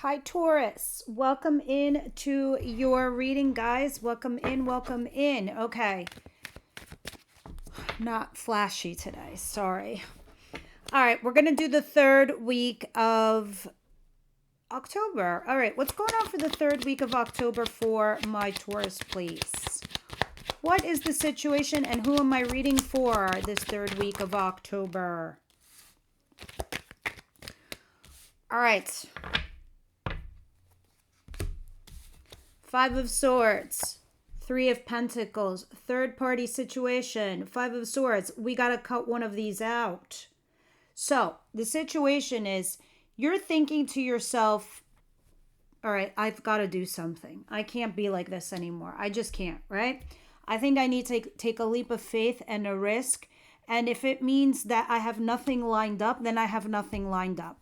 Hi, Taurus. Welcome in to your reading, guys. Welcome in, welcome in. Okay. Not flashy today. Sorry. All right. We're going to do the third week of October. All right. What's going on for the third week of October for my Taurus, please? What is the situation and who am I reading for this third week of October? All right. Five of Swords, Three of Pentacles, third party situation, Five of Swords. We got to cut one of these out. So the situation is you're thinking to yourself, all right, I've got to do something. I can't be like this anymore. I just can't, right? I think I need to take a leap of faith and a risk. And if it means that I have nothing lined up, then I have nothing lined up.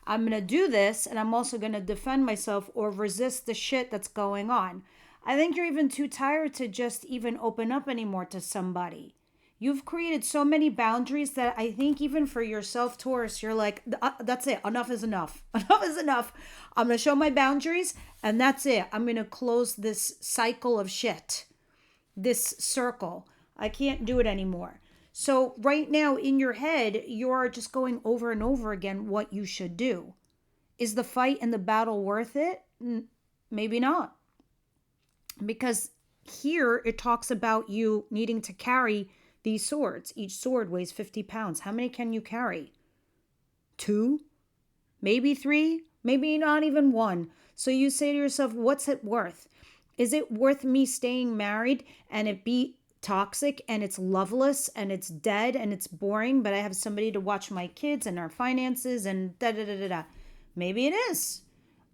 I'm going to do this, and I'm also going to defend myself or resist the shit that's going on. I think you're even too tired to just even open up anymore to somebody. You've created so many boundaries that I think even for yourself, Taurus, you're like, that's it. Enough is enough. Enough is enough. I'm going to show my boundaries, and that's it. I'm going to close this cycle of shit, this circle. I can't do it anymore. So right now in your head, you're just going over and over again what you should do. Is the fight and the battle worth it? Maybe not. Because here it talks about you needing to carry these swords. Each sword weighs 50 pounds. How many can you carry? 2? Maybe 3? Maybe not even 1. So you say to yourself, what's it worth? Is it worth me staying married and it be toxic and it's loveless and it's dead and it's boring, but I have somebody to watch my kids and our finances and da da da da da? Maybe it is.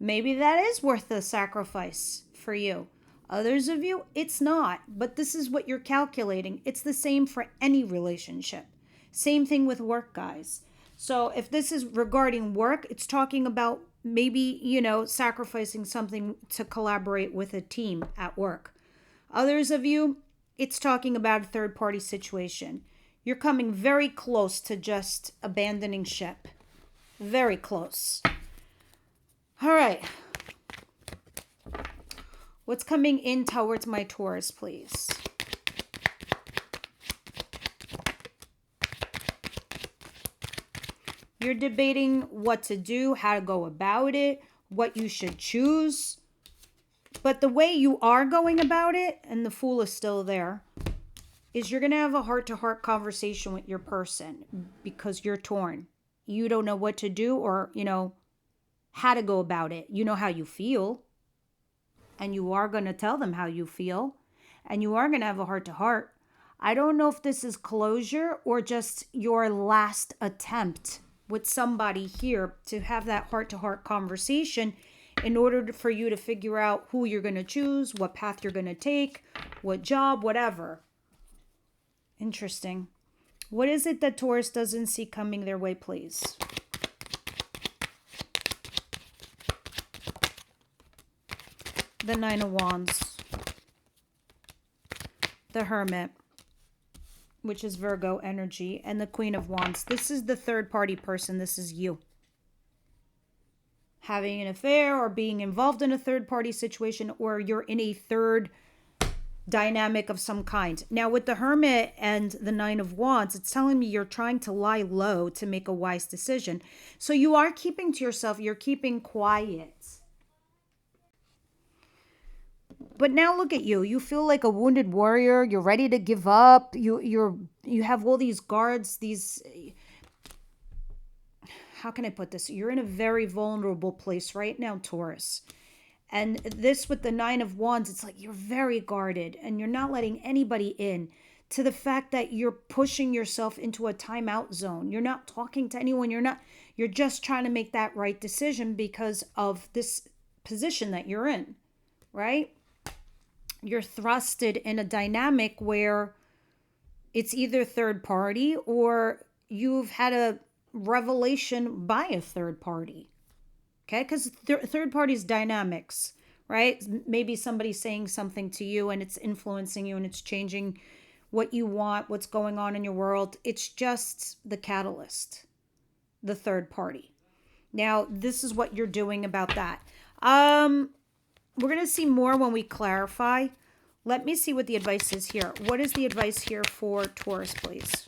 Maybe that is worth the sacrifice for you. Others of you, it's not. But this is what you're calculating. It's the same for any relationship. Same thing with work, guys. So if this is regarding work, it's talking about maybe, sacrificing something to collaborate with a team at work. Others of you, it's talking about a third party situation. You're coming very close to just abandoning ship. Very close. All right. What's coming in towards my Taurus, please? You're debating what to do, how to go about it, what you should choose. But the way you are going about it, and the Fool is still there, is you're going to have a heart-to-heart conversation with your person because you're torn. You don't know what to do or, how to go about it. You know how you feel. And you are going to tell them how you feel. And you are going to have a heart-to-heart. I don't know if this is closure or just your last attempt with somebody here to have that heart-to-heart conversation in order for you to figure out who you're going to choose, what path you're going to take, what job, whatever. Interesting. What is it that Taurus doesn't see coming their way, please? The Nine of Wands. The Hermit, which is Virgo energy, and the Queen of Wands. This is the third party person. This is you. Having an affair or being involved in a third party situation, or you're in a third dynamic of some kind. Now with the Hermit and the Nine of Wands, it's telling me you're trying to lie low to make a wise decision. So you are keeping to yourself, you're keeping quiet. But now look at you. You feel like a wounded warrior. You're ready to give up. You have all these guards, how can I put this? You're in a very vulnerable place right now, Taurus. And this with the Nine of Wands, it's like you're very guarded and you're not letting anybody in, to the fact that you're pushing yourself into a timeout zone. You're not talking to anyone. You're just trying to make that right decision because of this position that you're in, right? You're thrusted in a dynamic where it's either third party or you've had a revelation by a third party. Okay, because third party's dynamics, right? Maybe somebody's saying something to you and it's influencing you and it's changing what you want, what's going on in your world. It's just the catalyst, the third party. Now, this is what you're doing about that. We're going to see more when we clarify. Let me see what the advice is here. What is the advice here for Taurus, please?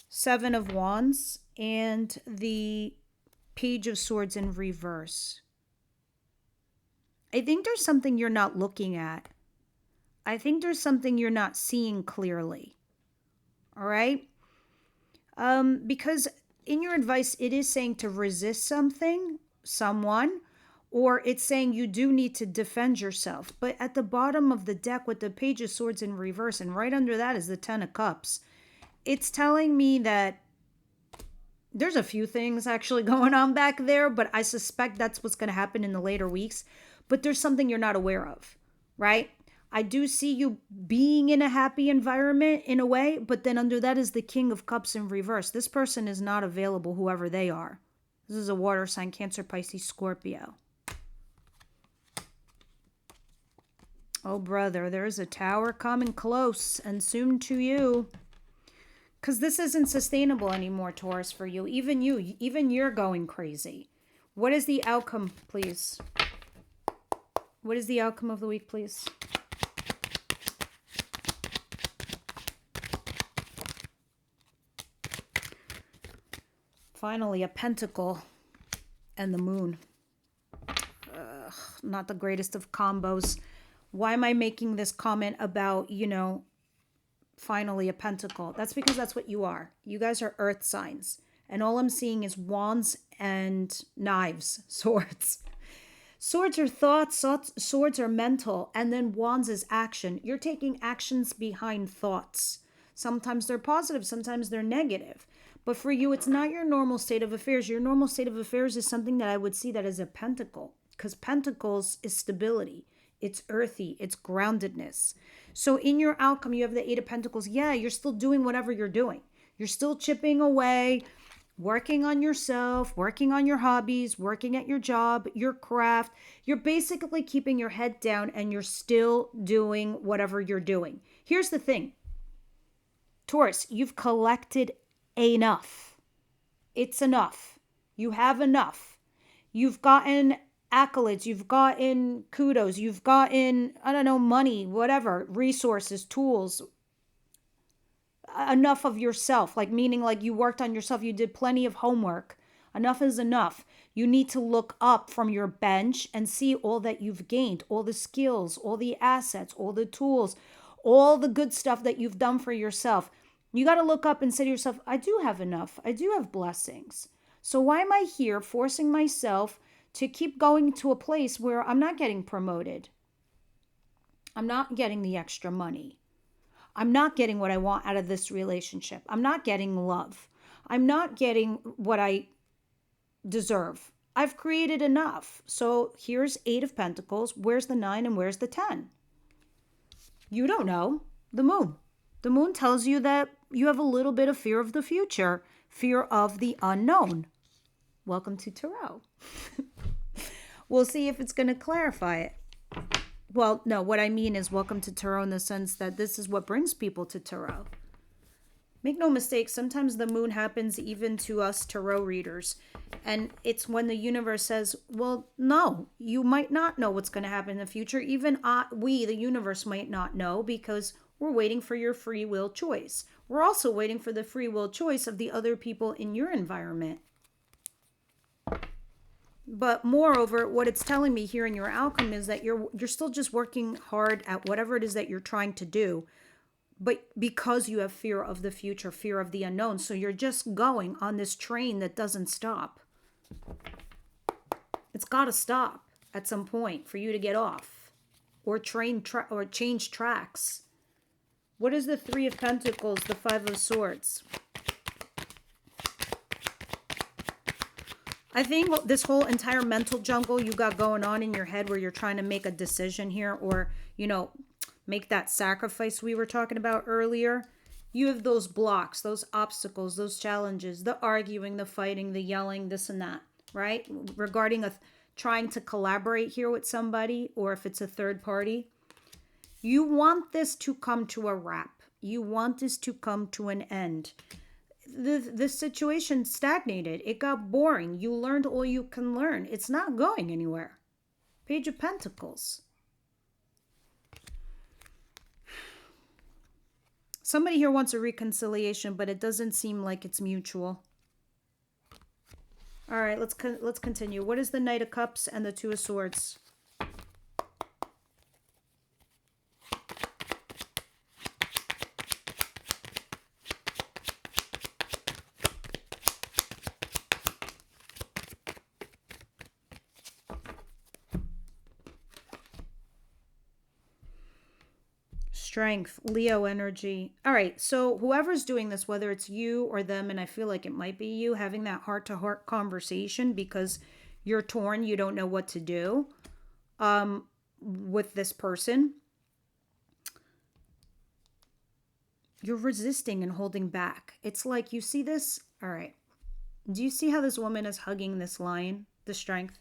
Seven of Wands and the Page of Swords in reverse. I think there's something you're not looking at. I think there's something you're not seeing clearly. All right? Because in your advice, it is saying to resist something, someone, or it's saying you do need to defend yourself. But at the bottom of the deck with the Page of Swords in reverse, and right under that is the Ten of Cups, it's telling me that there's a few things actually going on back there, but I suspect that's what's going to happen in the later weeks. But there's something you're not aware of, right? I do see you being in a happy environment in a way, but then under that is the King of Cups in reverse. This person is not available, whoever they are. This is a water sign, Cancer, Pisces, Scorpio. Oh, brother, there's a tower coming close and soon to you. Because this isn't sustainable anymore, Taurus, for you. Even you're going crazy. What is the outcome, please? What is the outcome of the week, please? Finally, a pentacle and the moon. Not the greatest of combos. Why am I making this comment about, finally a pentacle? That's because that's what you are. You guys are earth signs. And all I'm seeing is wands and knives, swords. Swords are thoughts, swords are mental, and then wands is action. You're taking actions behind thoughts. Sometimes they're positive, sometimes they're negative. But for you, it's not your normal state of affairs. Your normal state of affairs is something that I would see that as a pentacle, because pentacles is stability. It's earthy. It's groundedness. So in your outcome, you have the Eight of Pentacles. Yeah, you're still doing whatever you're doing. You're still chipping away, working on yourself, working on your hobbies, working at your job, your craft. You're basically keeping your head down and you're still doing whatever you're doing. Here's the thing. Taurus, you've collected enough. It's enough. You have enough. You've gotten accolades, you've gotten kudos, you've gotten, money, whatever, resources, tools, enough of yourself, meaning you worked on yourself, you did plenty of homework. Enough is enough. You need to look up from your bench and see all that you've gained, all the skills, all the assets, all the tools, all the good stuff that you've done for yourself. You got to look up and say to yourself, I do have enough. I do have blessings. So why am I here forcing myself to keep going to a place where I'm not getting promoted? I'm not getting the extra money. I'm not getting what I want out of this relationship. I'm not getting love. I'm not getting what I deserve. I've created enough. So here's Eight of Pentacles. Where's the 9 and where's the 10? You don't know. The moon. The moon tells you that you have a little bit of fear of the future, fear of the unknown. Welcome to Tarot. We'll see if it's going to clarify it. Well, no, what I mean is welcome to Tarot in the sense that this is what brings people to Tarot. Make no mistake, sometimes the moon happens even to us tarot readers. And it's when the universe says, well, no, you might not know what's going to happen in the future. Even we, the universe, might not know because we're waiting for your free will choice. We're also waiting for the free will choice of the other people in your environment. But moreover, what it's telling me here in your outcome is that you're still just working hard at whatever it is that you're trying to do, but because you have fear of the future, fear of the unknown, so you're just going on this train that doesn't stop. It's got to stop at some point for you to get off or or change tracks. What is the Three of Pentacles, the Five of Swords? I think this whole entire mental jungle you got going on in your head where you're trying to make a decision here or, make that sacrifice we were talking about earlier. You have those blocks, those obstacles, those challenges, the arguing, the fighting, the yelling, this and that, right? Regarding trying to collaborate here with somebody or if it's a third party. You want this to come to a wrap. You want this to come to an end. The situation stagnated. It got boring. You learned all you can learn. It's not going anywhere. Page of Pentacles. Somebody here wants a reconciliation, but it doesn't seem like it's mutual. All right, let's continue. What is the Knight of Cups and the Two of Swords? Strength, Leo energy. All right, so whoever's doing this, whether it's you or them, and I feel like it might be you, having that heart-to-heart conversation because you're torn, you don't know what to do with this person. You're resisting and holding back. It's like, you see this? All right. Do you see how this woman is hugging this lion, the Strength?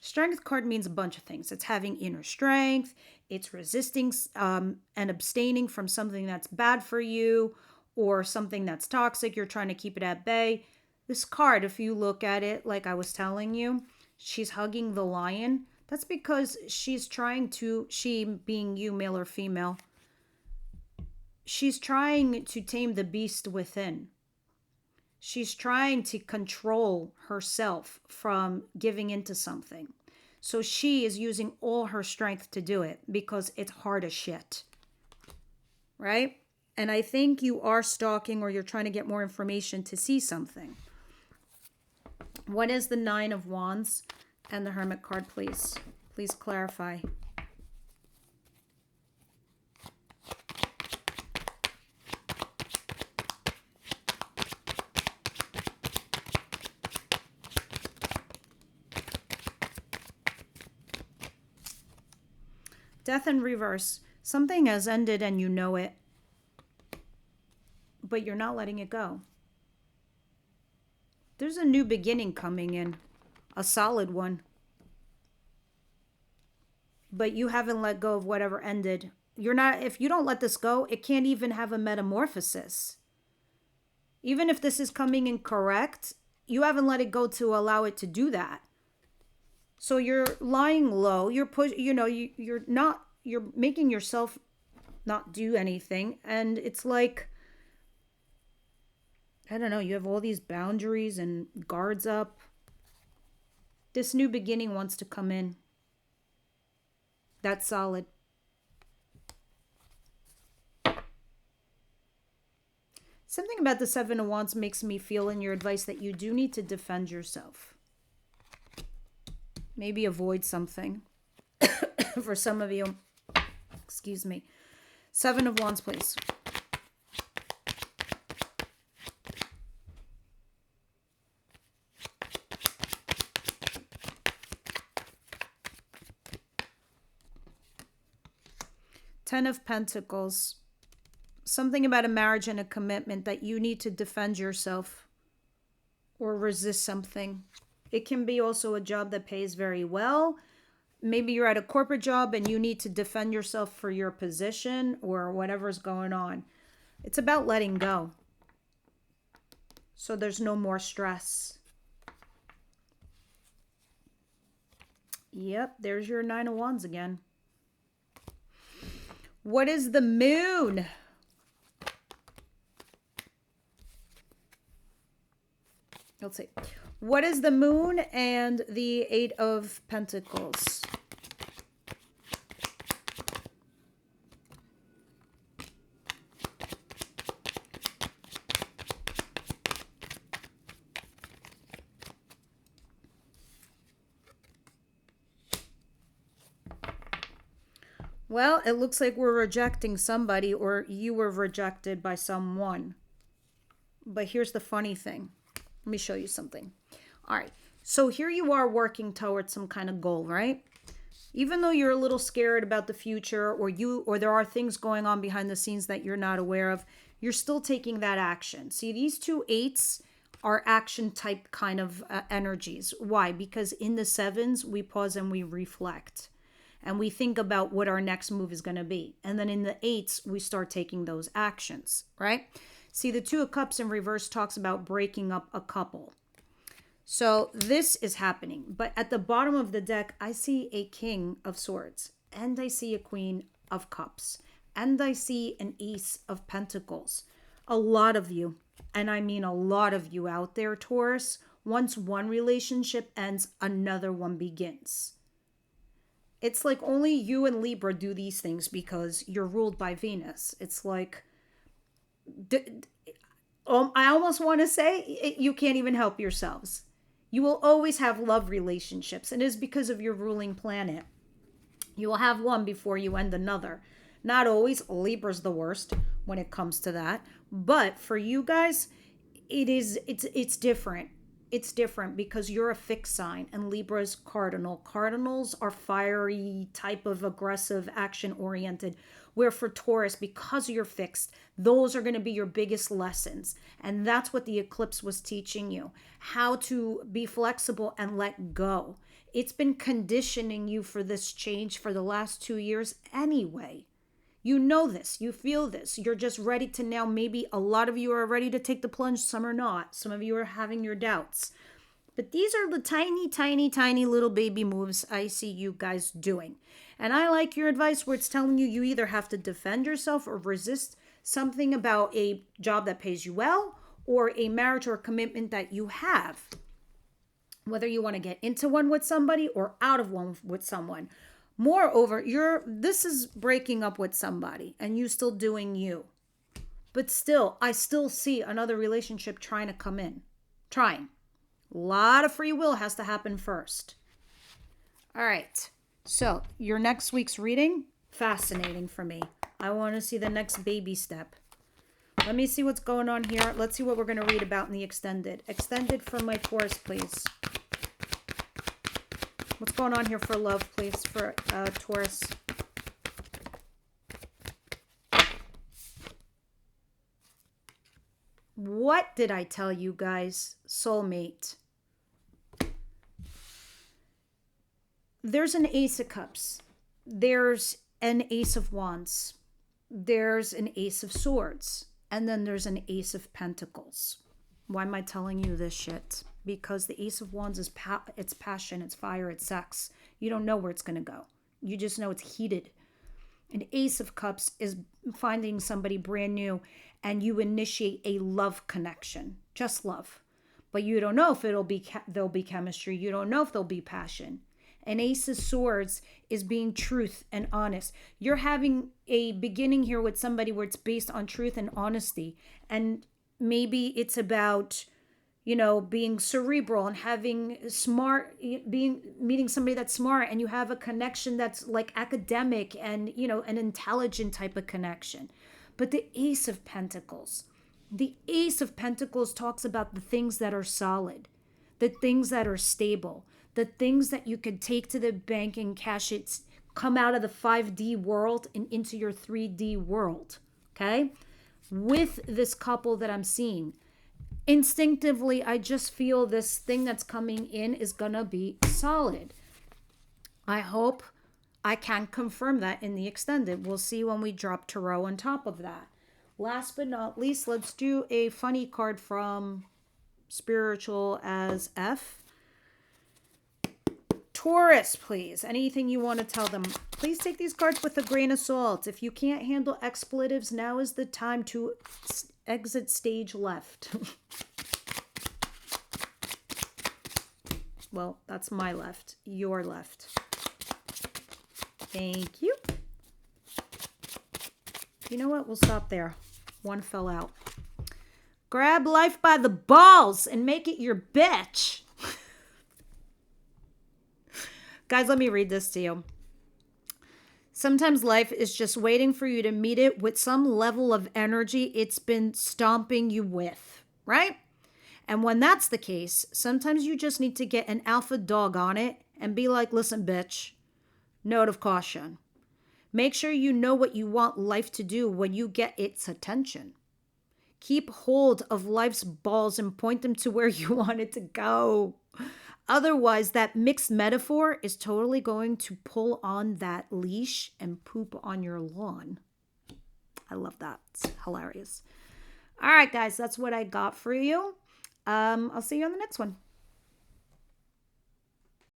Strength card means a bunch of things. It's having inner strength. It's resisting and abstaining from something that's bad for you or something that's toxic. You're trying to keep it at bay. This card, if you look at it, like I was telling you, she's hugging the lion. That's because she's trying to, she being you, male or female, she's trying to tame the beast within. She's trying to control herself from giving into something. So she is using all her strength to do it because it's hard as shit. Right? And I think you are stalking or you're trying to get more information to see something. What is the Nine of Wands and the Hermit card, please? Please clarify. Death in reverse. Something has ended and you know it, but you're not letting it go. There's a new beginning coming in, a solid one. But you haven't let go of whatever ended. You're not, if you don't let this go, it can't even have a metamorphosis. Even if this is coming in correct, you haven't let it go to allow it to do that. So you're lying low, you're you're making yourself not do anything. And it's like, I don't know, you have all these boundaries and guards up. This new beginning wants to come in. That's solid. Something about the Seven of Wands makes me feel in your advice that you do need to defend yourself. Maybe avoid something for some of you. Excuse me. Seven of Wands, please. Ten of Pentacles. Something about a marriage and a commitment that you need to defend yourself or resist something. It can be also a job that pays very well. Maybe you're at a corporate job and you need to defend yourself for your position or whatever's going on. It's about letting go. So there's no more stress. Yep, there's your Nine of Wands again. What is the Moon? Let's see. What is the Moon and the Eight of Pentacles? Well, it looks like we're rejecting somebody or you were rejected by someone. But here's the funny thing. Let me show you something. All right. So here you are working towards some kind of goal, right? Even though you're a little scared about the future or there are things going on behind the scenes that you're not aware of, you're still taking that action. See, these two eights are action type kind of energies. Why? Because in the sevens, we pause and we reflect. and we think about what our next move is going to be. And then in the eights, we start taking those actions, right? See, the Two of Cups in reverse talks about breaking up a couple. So this is happening. But at the bottom of the deck, I see a King of Swords, and I see a Queen of Cups, and I see an Ace of Pentacles. A lot of you, and I mean a lot of you out there, Taurus, once one relationship ends, another one begins. It's like only you and Libra do these things because you're ruled by Venus. It's like, I almost want to say you can't even help yourselves. You will always have love relationships, and it is because of your ruling planet. You will have one before you end another. Not always. Libra's the worst when it comes to that. But for you guys, it's different. It's different because you're a fixed sign and Libra's cardinal. Cardinals are fiery, type of aggressive, action-oriented. Where for Taurus, because you're fixed, those are going to be your biggest lessons. And that's what the eclipse was teaching you. How to be flexible and let go. It's been conditioning you for this change for the last 2 years anyway. You know this. You feel this. You're just ready to now. Maybe a lot of you are ready to take the plunge. Some are not. Some of you are having your doubts. But these are the tiny, tiny, tiny little baby moves I see you guys doing. And I like your advice where it's telling you either have to defend yourself or resist something about a job that pays you well or a marriage or commitment that you have. Whether you want to get into one with somebody or out of one with someone. Moreover, this is breaking up with somebody and you still doing you. But still, I still see another relationship trying to come in. Trying. A lot of free will has to happen first. All right. So, your next week's reading, fascinating for me. I want to see the next baby step. Let me see what's going on here. Let's see what we're going to read about in the extended. Extended for my Taurus, please. What's going on here for love, please, for Taurus? What did I tell you guys? Soulmate. There's an Ace of Cups. There's an Ace of Wands. There's an Ace of Swords. And then there's an Ace of Pentacles. Why am I telling you this shit? Because the Ace of Wands is it's passion, it's fire, it's sex. You don't know where it's going to go. You just know it's heated. An Ace of Cups is finding somebody brand new and you initiate a love connection. Just love. But you don't know if there'll be chemistry. You don't know if there'll be passion. An Ace of Swords is being truth and honest. You're having a beginning here with somebody where it's based on truth and honesty. And maybe it's about, being cerebral and having meeting somebody that's smart, and you have a connection that's like academic and, an intelligent type of connection. But the Ace of Pentacles talks about the things that are solid, the things that are stable, the things that you could take to the bank and cash it, come out of the 5D world and into your 3D world, okay? With this couple that I'm seeing, instinctively, I just feel this thing that's coming in is gonna be solid. I hope I can confirm that in the extended. We'll see when we drop tarot on top of that. Last but not least, let's do a funny card from Spiritual as F. Taurus, please. Anything you want to tell them. Please take these cards with a grain of salt. If you can't handle expletives, now is the time to exit stage left. Well, that's my left. Your left. Thank you. You know what? We'll stop there. One fell out. Grab life by the balls and make it your bitch. Guys, let me read this to you. Sometimes life is just waiting for you to meet it with some level of energy it's been stomping you with, right? And when that's the case, sometimes you just need to get an alpha dog on it and be like, listen, bitch, note of caution. Make sure you know what you want life to do when you get its attention. Keep hold of life's balls and point them to where you want it to go. Otherwise, that mixed metaphor is totally going to pull on that leash and poop on your lawn. I love that. It's hilarious. All right, guys, that's what I got for you. I'll see you on the next one.